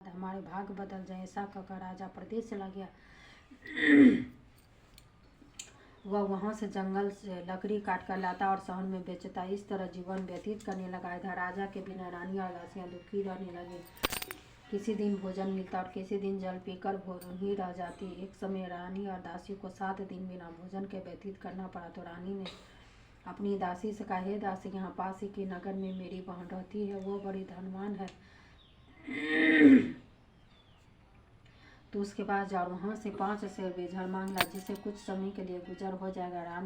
हमारे भाग बदल जाए। ऐसा कहकर राजा प्रदेश चला गया। वह वहाँ से जंगल से लकड़ी काट कर लाता और शहर में बेचता। इस तरह जीवन व्यतीत करने लगा। इधर राजा के बिना रानी और दासियाँ दुखी रहने लगी। किसी दिन भोजन मिलता और किसी दिन जल पीकर ही रह जाती। एक समय रानी और दासी को 7 दिन बिना भोजन के व्यतीत करना पड़ा। तो रानी ने अपनी दासी से कहा, हे दासी, यहाँ पास ही के नगर में मेरी बहन रहती है, वो बड़ी धनवान है। तो उसके पास जाओ, वहाँ से 5 सेर बेझर मांग ला, जिससे कुछ समय के लिए गुजर हो जाएगा।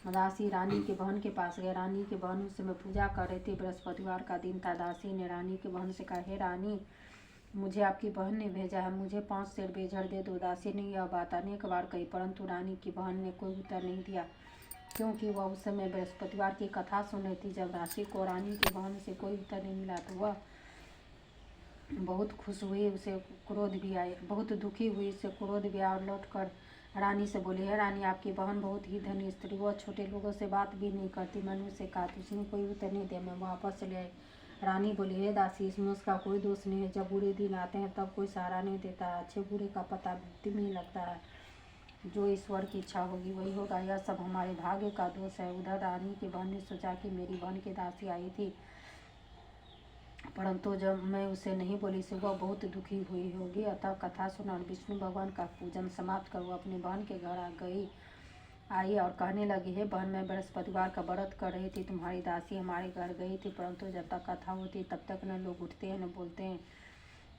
दासी रानी की बहन के पास गए। रानी की बहन उस समय पूजा कर रही थी। बृहस्पतिवार का दिन था। दासी ने रानी की बहन से कहा, हे रानी, मुझे आपकी बहन ने भेजा है, मुझे 5 सेर बेझर दे दो। दासी ने यह बात अनेक बार कही, परंतु रानी की बहन ने कोई उत्तर नहीं दिया, क्योंकि वह उस समय बृहस्पतिवार की कथा सुन रही थी। जब दासी को रानी की बहन से कोई उत्तर नहीं मिला तो वह बहुत खुश हुई, उसे क्रोध भी आए। बहुत दुखी हुई, उसे क्रोध भी आया और लौट कर रानी से बोली, है रानी, आपकी बहन बहुत ही धनी स्त्री, वह छोटे लोगों से बात भी नहीं करती। मैंने उसे कहा तो उसने कोई उत्तर नहीं दिया, मैं वापस चले आई। रानी बोली, हे दासी, इसमें उसका कोई दोष नहीं है। जब बुरे दिन आते हैं तब कोई सहारा नहीं देता। अच्छे बुरे का पता भी नहीं लगता है। जो ईश्वर की इच्छा होगी वही होगा। यह सब हमारे भाग्य का दोष है। उधर रानी की बहन ने सोचा कि मेरी बहन की दासी आई थी, परंतु जब मैं उसे नहीं बोली से वह बहुत दुखी हुई होगी। अतः कथा सुना और विष्णु भगवान का पूजन समाप्त कर वो अपनी बहन के घर आई और कहने लगी, हे बहन, मैं बृहस्पतिवार का व्रत कर रही थी, तुम्हारी दासी हमारे घर गई थी, परंतु जब तक कथा होती तब तक न लोग उठते हैं न बोलते हैं,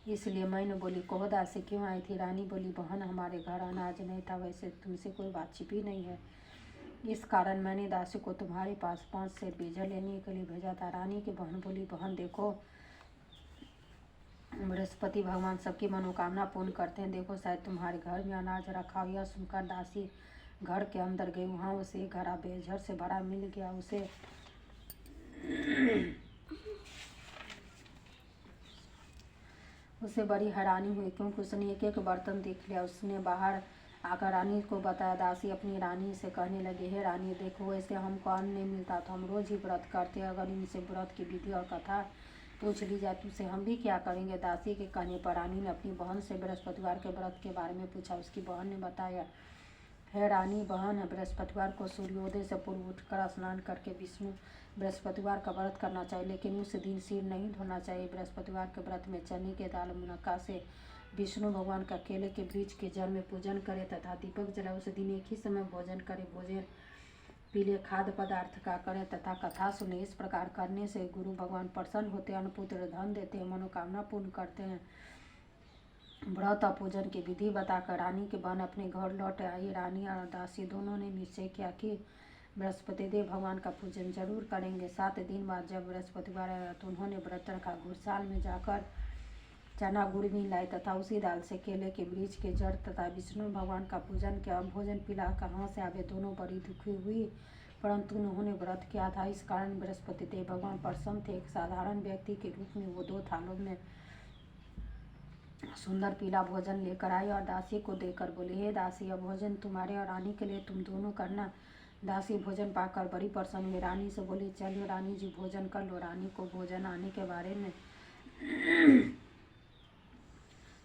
इसलिए मैंने बोली, कहो दासी क्यों आई थी? रानी बोली, बहन, हमारे घर अनाज नहीं था, वैसे तुमसे कोई बात छिपी नहीं है, इस कारण मैंने दासी को तुम्हारे पास 5 सेर बेझर लेने के लिए भेजा था। रानी की बहन बोली, बहन देखो, बृहस्पति भगवान सबकी मनोकामना पूर्ण करते हैं, देखो शायद तुम्हारे घर में अनाज रखा हो। यह सुनकर दासी घर के अंदर गई। वहाँ उसे एक घड़ा बेझर से भरा मिल गया। उसे बड़ी हैरानी हुई, क्योंकि उसने एक एक बर्तन देख लिया। उसने बाहर आकर रानी को बताया। दासी अपनी रानी से कहने लगी, हे रानी, देखो, ऐसे हमको अन्न नहीं मिलता तो हम रोज ही व्रत करते हैं। अगर इनसे व्रत की विधि और कथा पूछ ली जाए तो उसे हम भी क्या करेंगे? दासी के कहने पर रानी ने अपनी बहन से बृहस्पतिवार के व्रत के बारे में पूछा। उसकी बहन ने बताया, है रानी, बहन, बृहस्पतिवार को सूर्योदय से पूर्व उठकर स्नान करके विष्णु बृहस्पतिवार का व्रत करना चाहिए, लेकिन उस दिन सिर नहीं धोना चाहिए। बृहस्पतिवार के व्रत में चने के दाल मुनक्का से विष्णु भगवान का केले के वृक्ष के जल में पूजन करे तथा दीपक जलाए। उस दिन एक ही समय भोजन करे, भोजन पीले खाद्य पदार्थ का करें तथा कथा सुने। इस प्रकार करने से गुरु भगवान प्रसन्न होते हैं, पुत्र धन देते हैं, मनोकामना पूर्ण करते हैं। व्रत और पूजन की विधि बताकर रानी की बहन अपने घर लौट आई। रानी और दासी दोनों ने निश्चय किया कि बृहस्पति देव भगवान का पूजन जरूर करेंगे। 7 दिन बाद जब बृहस्पतिवार आया तो उन्होंने व्रत रखा। घुड़साल में जाकर चना गुड़ भी लाए तथा उसी दाल से केले के वृक्ष के जड़ तथा विष्णु भगवान का पूजन किया। भोजन पिला कहाँ से आवे, दोनों बड़ी दुखी हुई, परंतु उन्होंने व्रत किया था, इस कारण बृहस्पति देव भगवान प्रसन्न थे। एक साधारण व्यक्ति के रूप में वो 2 थालों में सुंदर पीला भोजन लेकर आए और दासी को देकर बोले, हे दासी, यह भोजन तुम्हारे और रानी के लिए, तुम दोनों करना। दासी भोजन पाकर बड़ी प्रसन्न हुई। रानी से बोली, चलो रानी जी, भोजन कर लो। रानी को भोजन आने के बारे में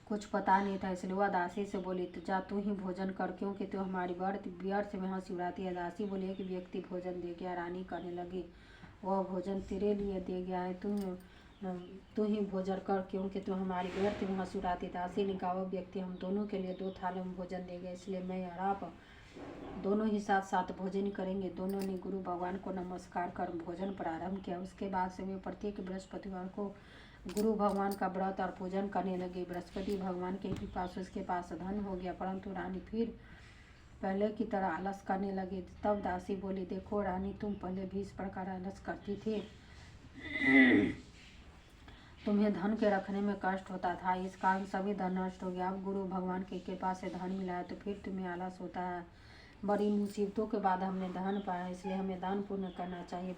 कुछ पता नहीं था, इसलिए वह दासी से बोली, तो जा तू ही भोजन कर, क्योंकि तू हमारी व्यर्थ में हंसी उड़ाती है। दासी बोली, एक व्यक्ति भोजन दे गया। रानी कहने लगी, वह भोजन तेरे लिए दे गया है, तू ही भोजन कर, क्योंकि तू हमारी व्यर्थ में हंसी उड़ाती। दासी ने कहा, वह व्यक्ति हम दोनों के लिए 2 थालों में भोजन दे गया, इसलिए मैं और आप दोनों ही साथ साथ भोजन करेंगे। दोनों ने गुरु भगवान को नमस्कार कर भोजन प्रारंभ किया। उसके बाद से वे प्रत्येक बृहस्पतिवार को गुरु भगवान का व्रत और पूजन करने लगे। बृहस्पति भगवान के कृपा से उसके पास धन हो गया, परंतु रानी फिर पहले की तरह आलस करने लगी। तब दासी बोली, देखो रानी, तुम पहले भी इस प्रकार आलस करती थी, तुम्हें धन के रखने में कष्ट होता था, इस कारण सभी धन नष्ट हो गया। अब गुरु भगवान की कृपा से धन मिला है तो फिर तुम्हें आलस होता है। बड़ी मुसीबतों के बाद हमने धन पाया, इसलिए हमें दान पुण्य करना चाहिए।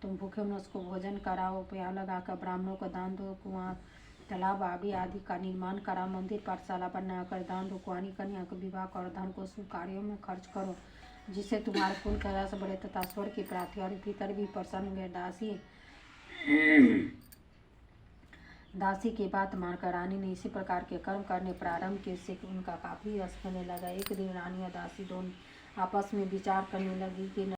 तुम भूखे मनुष्य को भोजन कराओ, प्यार लगाकर ब्राह्मणों को दान दो, कुआं तालाब आदि का निर्माण करा, मंदिर पाठशाला बनाकर दान दो, कुंवारी कन्या को विवाह करो, धन को शुभ कार्यों में खर्च करो, जिससे तुम्हारे कुल का यश बढ़े तथा स्वर्ग की प्राप्ति और पितर भी प्रसन्न हुए। दासी की बात मानकर रानी ने इसी प्रकार के कर्म करने प्रारंभ किए, इससे उनका काफ़ी यश होने लगा। एक दिन रानी और दासी दोनों आपस में विचार करने लगी कि